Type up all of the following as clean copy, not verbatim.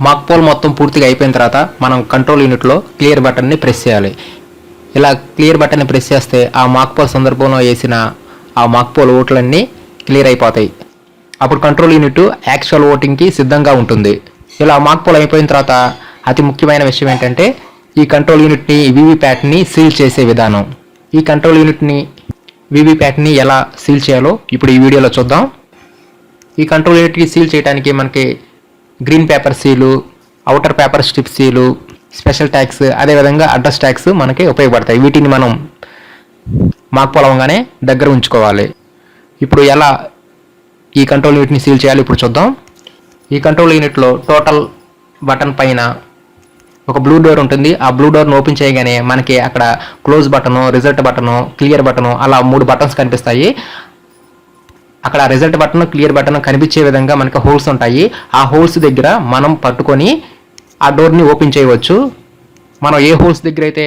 Mock poll మొత్తం పూర్తిగా అయిపోయిన తర్వాత మనం కంట్రోల్ యూనిట్లో క్లియర్ బటన్ని ప్రెస్ చేయాలి. ఇలా క్లియర్ బటన్ని ప్రెస్ చేస్తే ఆ మాక్ పోల్ సందర్భంలో వేసిన ఆ మాక్ పోల్ ఓట్లన్నీ క్లియర్ అయిపోతాయి. అప్పుడు కంట్రోల్ యూనిట్ యాక్చువల్ ఓటింగ్కి సిద్ధంగా ఉంటుంది. ఇలా మాక్ పోల్ అయిపోయిన తర్వాత అతి ముఖ్యమైన విషయం ఏంటంటే ఈ కంట్రోల్ యూనిట్ని వీవీప్యాట్ని సీల్ చేసే విధానం. ఈ కంట్రోల్ యూనిట్ని వీవీప్యాట్ని ఎలా సీల్ చేయాలో ఇప్పుడు ఈ వీడియోలో చూద్దాం. ఈ కంట్రోల్ యూనిట్కి సీల్ చేయడానికి మనకి green paper seal, outer paper strip seal, special tags, అదేవిధంగా అడ్రస్ ట్యాగ్స్ మనకి ఉపయోగపడతాయి. వీటిని మనం మాక్ పోల్ అవ్వగానే దగ్గర ఉంచుకోవాలి. ఇప్పుడు ఎలా ఈ కంట్రోల్ యూనిట్ని సీల్ చేయాలి ఇప్పుడు చూద్దాం. ఈ కంట్రోల్ యూనిట్లో టోటల్ బటన్ పైన ఒక బ్లూ డోర్ ఉంటుంది. ఆ బ్లూ డోర్ను ఓపెన్ చేయగానే మనకి అక్కడ close button, result button, clear button అలా 3 బటన్స్ కనిపిస్తాయి. అక్కడ రిజల్ట్ బటన్, క్లియర్ బటన్ కనిపించే విధంగా మనకి హోల్స్ ఉంటాయి. ఆ హోల్స్ దగ్గర మనం పట్టుకొని ఆ డోర్ని ఓపెన్ చేయవచ్చు. మనం ఏ హోల్స్ దగ్గర అయితే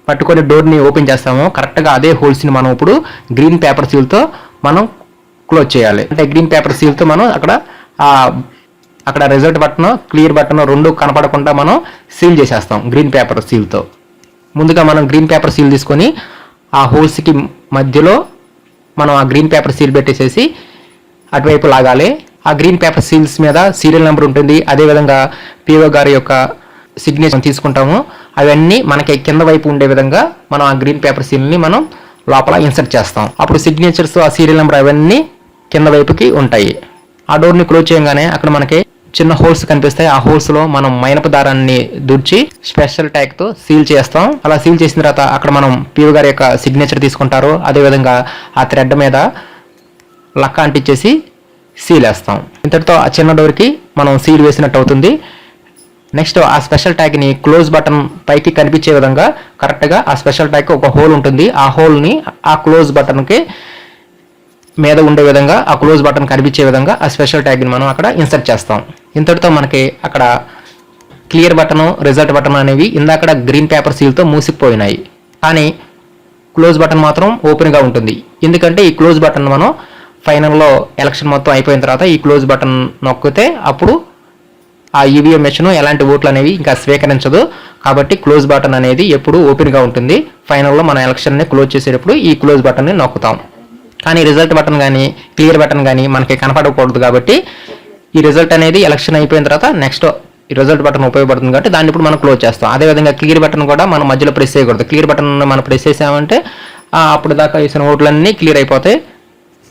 పట్టుకొని డోర్ని ఓపెన్ చేస్తామో కరెక్ట్గా అదే హోల్స్ని మనం ఇప్పుడు గ్రీన్ పేపర్ సీల్తో మనం క్లోజ్ చేయాలి. అంటే గ్రీన్ పేపర్ సీల్తో మనం అక్కడ రిజల్ట్ బటన్, క్లియర్ బటన్ రెండు కనపడకుండా మనం సీల్ చేసేస్తాం గ్రీన్ పేపర్ సీల్తో. ముందుగా మనం గ్రీన్ పేపర్ సీల్ తీసుకొని ఆ హోల్స్కి మధ్యలో మనం ఆ గ్రీన్ పేపర్ సీల్ పెట్టేసేసి అటువైపు లాగాలి. ఆ గ్రీన్ పేపర్ సీల్స్ మీద సీరియల్ నెంబర్ ఉంటుంది. అదేవిధంగా పిఓ గారి యొక్క సిగ్నేచర్ తీసుకుంటాము. అవన్నీ మనకి కింద వైపు ఉండే విధంగా మనం ఆ గ్రీన్ పేపర్ సీల్ని మనం లోపల ఇన్సర్ట్ చేస్తాం. అప్పుడు సిగ్నేచర్స్, ఆ సీరియల్ నెంబర్ అవన్నీ కింద వైపుకి ఉంటాయి. ఆ డోర్ని క్లోజ్ చేయగానే అక్కడ మనకి చిన్న హోల్స్ కనిపిస్తాయి. ఆ హోల్స్లో మనం మైనపు దారాన్ని దుర్చి స్పెషల్ ట్యాగ్తో సీల్ చేస్తాం. అలా సీల్ చేసిన తర్వాత అక్కడ మనం పిఓ గారి యొక్క సిగ్నేచర్ తీసుకుంటారు. అదేవిధంగా ఆ థ్రెడ్ మీద లక్క అంటించేసి సీల్ వేస్తాం. ఇంతటితో ఆ చిన్న డోర్కి మనం సీల్ వేసినట్టు అవుతుంది. నెక్స్ట్ ఆ స్పెషల్ ట్యాగ్ని క్లోజ్ బటన్ పైకి కనిపించే విధంగా కరెక్ట్గా ఆ స్పెషల్ ట్యాగ్కి ఒక హోల్ ఉంటుంది. ఆ హోల్ని ఆ క్లోజ్ బటన్కి మీద ఉండే విధంగా, ఆ క్లోజ్ బటన్ కనిపించే విధంగా ఆ స్పెషల్ ట్యాగ్ని మనం అక్కడ ఇన్సర్ట్ చేస్తాం. ఇంతటితో మనకి అక్కడ క్లియర్ బటను, రిజల్ట్ బటన్ అనేవి ఇందాక గ్రీన్ పేపర్ సీల్తో మూసిపోయినాయి. కానీ క్లోజ్ బటన్ మాత్రం ఓపెన్గా ఉంటుంది. ఎందుకంటే ఈ క్లోజ్ బటన్ మనం ఫైనల్లో ఎలక్షన్ మొత్తం అయిపోయిన తర్వాత ఈ క్లోజ్ బటన్ నొక్కితే అప్పుడు ఆ ఈవీఎం మెషిన్ ఎలాంటి ఓట్లు అనేవి ఇంకా స్వీకరించదు. కాబట్టి క్లోజ్ బటన్ అనేది ఎప్పుడు ఓపెన్గా ఉంటుంది. ఫైనల్లో మన ఎలక్షన్ని క్లోజ్ చేసేటప్పుడు ఈ క్లోజ్ బటన్ని నొక్కుతాం. కానీ రిజల్ట్ బటన్ కానీ క్లియర్ బటన్ కానీ మనకి కనపడకూడదు. కాబట్టి ఈ రిజల్ట్ అనేది ఎలక్షన్ అయిపోయిన తర్వాత నెక్స్ట్ ఈ రిజల్ట్ బటన్ ఉపయోగపడుతుంది కాబట్టి దాన్ని ఇప్పుడు మనం క్లోజ్ చేస్తాం. అదేవిధంగా క్లియర్ బటన్ కూడా మనం మధ్యలో ప్రెస్ చేయకూడదు. క్లియర్ బటన్ మనం ప్రెస్ చేసామంటే అప్పుడు దాకా వేసిన ఓట్లన్నీ క్లియర్ అయిపోతాయి.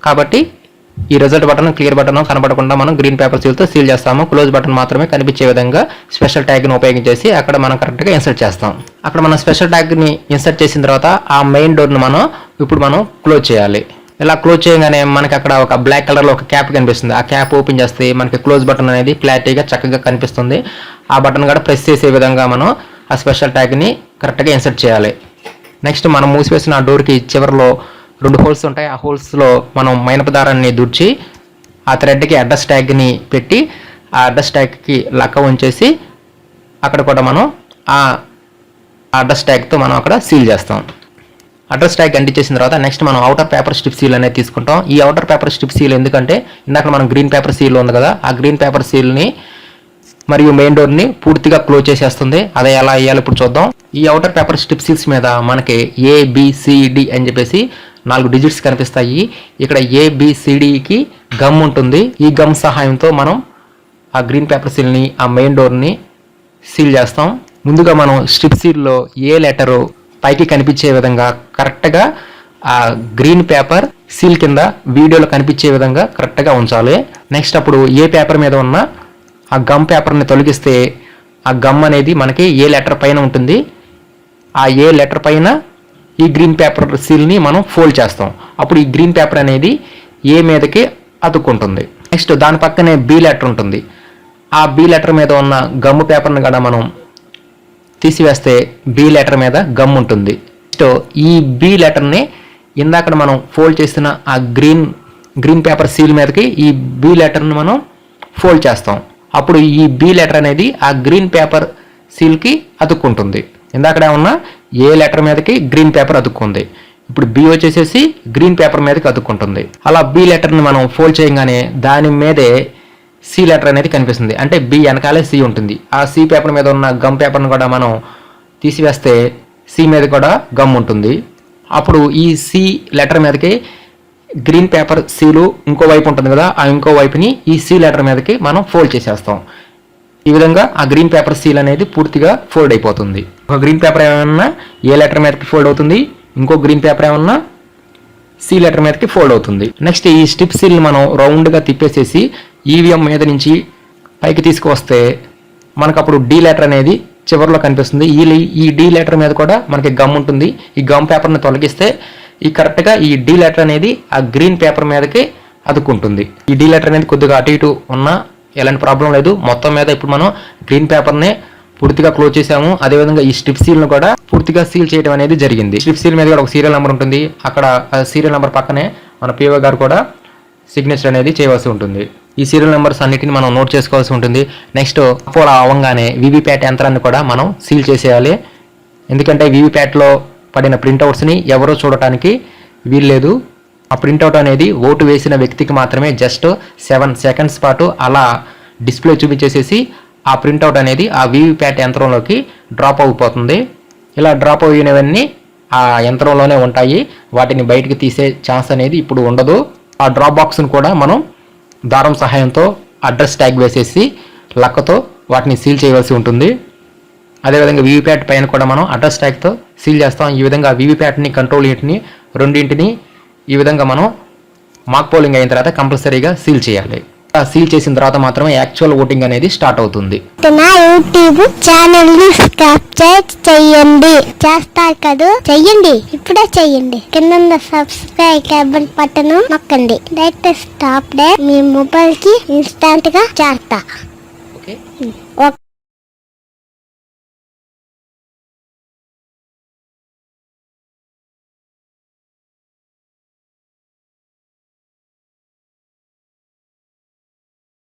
కాబట్టి ఈ రిజల్ట్ బటన్, క్లియర్ బటన్ కనపడకుండా మనం గ్రీన్ పేపర్ సీల్తో సీల్ చేస్తాము. క్లోజ్ బటన్ మాత్రమే కనిపించే విధంగా స్పెషల్ ట్యాగ్ని ఉపయోగించేసి అక్కడ మనం కరెక్ట్గా ఇన్సర్ట్ చేస్తాం. అక్కడ మనం స్పెషల్ ట్యాగ్ని ఇన్సర్ట్ చేసిన తర్వాత ఆ మెయిన్ డోర్ని ఇప్పుడు మనం క్లోజ్ చేయాలి. ఇలా క్లోజ్ చేయగానే మనకి అక్కడ ఒక బ్లాక్ కలర్లో ఒక క్యాప్ కనిపిస్తుంది. ఆ క్యాప్ ఓపెన్ చేస్తే మనకి క్లోజ్ బటన్ అనేది క్లారిటీగా చక్కగా కనిపిస్తుంది. ఆ బటన్ కూడా ప్రెస్ చేసే విధంగా మనం ఆ స్పెషల్ ట్యాగ్ని కరెక్ట్గా ఇన్సర్ట్ చేయాలి. నెక్స్ట్ మనం మూసివేసిన ఆ డోర్కి చివరిలో 2 హోల్స్ ఉంటాయి. ఆ హోల్స్లో మనం మైనపు దారాన్ని దుర్చి ఆ థ్రెడ్కి అడ్రస్ ట్యాగ్ని పెట్టి ఆ అడ్రస్ ట్యాగ్కి లక్క ఉంచేసి అక్కడ కూడా మనం ఆ అడ్రస్ ట్యాగ్తో మనం అక్కడ సీల్ చేస్తాం. అడ్రస్ ట్యాగ్ అంటించేసిన తర్వాత నెక్స్ట్ మనం అవుటర్ పేపర్ స్ట్రిప్ సీల్ అనేది తీసుకుంటాం. ఈ అవుటర్ పేపర్ స్ట్రిప్ సీల్ ఎందుకంటే ఇందాక మనం గ్రీన్ పేపర్ సీల్ ఉంది కదా, ఆ గ్రీన్ పేపర్ సీల్ని మరియు మెయిన్ డోర్ని పూర్తిగా క్లోజ్ చేసేస్తుంది. అదే ఎలా వేయాలి ఇప్పుడు చూద్దాం. ఈ అవుటర్ పేపర్ స్ట్రిప్ సీల్స్ మీద మనకి ABCD అని చెప్పేసి 4 డిజిట్స్ కనిపిస్తాయి. ఇక్కడ ABCDకి గమ్ ఉంటుంది. ఈ గమ్ సహాయంతో మనం ఆ గ్రీన్ పేపర్ సీల్ని, ఆ మెయిన్ డోర్ని సీల్ చేస్తాం. ముందుగా మనం స్ట్రిప్ సీల్లో ఏ లెటరు పైకి కనిపించే విధంగా కరెక్ట్గా ఆ గ్రీన్ పేపర్ సీల్ కింద వీడియోలో కనిపించే విధంగా కరెక్ట్గా ఉంచాలి. నెక్స్ట్ అప్పుడు ఏ పేపర్ మీద ఉన్న ఆ గమ్ పేపర్ని తొలగిస్తే ఆ గమ్ అనేది మనకి ఏ లెటర్ పైన ఉంటుంది. ఆ ఏ లెటర్ పైన ఈ గ్రీన్ పేపర్ సీల్ని మనం ఫోల్డ్ చేస్తాం. అప్పుడు ఈ గ్రీన్ పేపర్ అనేది ఏ మీదకి అతుక్కుంటుంది. నెక్స్ట్ దాని పక్కనే B లెటర్ ఉంటుంది. ఆ B లెటర్ మీద ఉన్న గమ్ పేపర్ని కూడా మనం తీసివేస్తే B లెటర్ మీద గమ్ ఉంటుంది. సో ఈ B లెటర్ని ఇందాక మనం ఫోల్డ్ చేసిన ఆ గ్రీన్ పేపర్ సీల్ మీదకి ఈ B లెటర్ని మనం ఫోల్డ్ చేస్తాం. అప్పుడు ఈ B లెటర్ అనేది ఆ గ్రీన్ పేపర్ సీల్కి అతుక్కుంటుంది. ఇందాక ఉన్న ఏ లెటర్ మీదకి గ్రీన్ పేపర్ అతుక్కుంది. ఇప్పుడు B వచ్చేసేసి గ్రీన్ పేపర్ మీదకి అతుక్కుంటుంది. అలా B లెటర్ని మనం ఫోల్డ్ చేయగానే దాని మీదే సి లెటర్ అనేది కనిపిస్తుంది. అంటే బి వెనకాలే సి ఉంటుంది. ఆ సి పేపర్ మీద ఉన్న గమ్ పేపర్ను కూడా మనం తీసివేస్తే సి మీద కూడా గమ్ ఉంటుంది. అప్పుడు ఈ సి లెటర్ మీదకి గ్రీన్ పేపర్ సీలు ఇంకో వైపు ఉంటుంది కదా, ఆ ఇంకో వైపుని ఈ సి లెటర్ మీదకి మనం ఫోల్డ్ చేసేస్తాం. ఈ విధంగా ఆ గ్రీన్ పేపర్ సీల్ అనేది పూర్తిగా ఫోల్డ్ అయిపోతుంది. ఒక గ్రీన్ పేపర్ ఏమన్నా ఏ లెటర్ మీదకి ఫోల్డ్ అవుతుంది, ఇంకో గ్రీన్ పేపర్ ఏమన్నా సి లెటర్ మీదకి ఫోల్డ్ అవుతుంది. నెక్స్ట్ ఈ స్ట్రిప్ సీల్ని మనం రౌండ్గా తిప్పేసేసి ఈవీఎం మీద నుంచి పైకి తీసుకువస్తే మనకు అప్పుడు డి లెటర్ అనేది చివరిలో కనిపిస్తుంది. ఈ డి లెటర్ మీద కూడా మనకి గమ్ ఉంటుంది. ఈ గమ్ పేపర్ని తొలగిస్తే ఈ కరెక్ట్గా ఈ డి లెటర్ అనేది ఆ గ్రీన్ పేపర్ మీదకి అతుక్కుంటుంది. ఈ డి లెటర్ అనేది కొద్దిగా అటు ఇటు ఉన్నా ఎలాంటి ప్రాబ్లం లేదు. మొత్తం మీద ఇప్పుడు మనం గ్రీన్ పేపర్ని పూర్తిగా క్లోజ్ చేసాము. అదేవిధంగా ఈ స్ట్రిప్ సీల్ను కూడా పూర్తిగా సీల్ చేయడం అనేది జరిగింది. స్ట్రిప్ సీల్ మీద కూడా ఒక సీరియల్ నెంబర్ ఉంటుంది. అక్కడ ఆ సీరియల్ నెంబర్ పక్కనే మన పిఓ గారు కూడా సిగ్నేచర్ అనేది చేయవలసి ఉంటుంది. ఈ సీరియల్ నెంబర్స్ అన్నిటిని మనం నోట్ చేసుకోవాల్సి ఉంటుంది. నెక్స్ట్ పోల్ అవ్వగానే వీవీప్యాట్ యంత్రాన్ని కూడా మనం సీల్ చేసేయాలి. ఎందుకంటే వీవీప్యాట్లో పడిన ప్రింట్అవుట్స్ని ఎవరో చూడటానికి వీల్లేదు. ఆ ప్రింట్అవుట్ అనేది ఓటు వేసిన వ్యక్తికి మాత్రమే జస్ట్ 7 సెకండ్స్ పాటు అలా డిస్ప్లే చూపించేసేసి ఆ ప్రింట్అవుట్ అనేది ఆ వీవీప్యాట్ యంత్రంలోకి డ్రాప్ అయిపోతుంది. ఇలా డ్రాప్ అయినవన్నీ ఆ యంత్రంలోనే ఉంటాయి. వాటిని బయటికి తీసే ఛాన్స్ అనేది ఇప్పుడు ఉండదు. ఆ డ్రాప్ బాక్స్ను కూడా మనం దారం సహాయంతో అడ్రస్ ట్యాగ్ వేసేసి లక్కతో వాటిని సీల్ చేయవలసి ఉంటుంది. అదేవిధంగా వీవీప్యాట్ పైన కూడా మనం అడ్రస్ ట్యాగ్తో సీల్ చేస్తాం. ఈ విధంగా వీవీప్యాట్ని, కంట్రోల్ యూనిట్ని రెండింటిని ఈ విధంగా మనం మాక్ పోలింగ్ అయిన తర్వాత కంపల్సరీగా సీల్ చేయాలి. సీల్ చేసిన తర్వాత మాత్రమే యాక్చువల్ ఓటింగ్ అనేది స్టార్ట్ అవుతుంది. నా యూట్యూబ్ ఛానల్ ని సబ్స్క్రైబ్ చేయండి. చేస్తారు కదా, చెయ్యండి, ఇప్పుడే చెయ్యండి. కింద సబ్స్క్రైబ్ బటన్ నొక్కండి. లేటెస్ట్ అప్డేట్ మీ మొబైల్ కి ఇన్స్టాంట్ గా చేస్తా. ఓకే.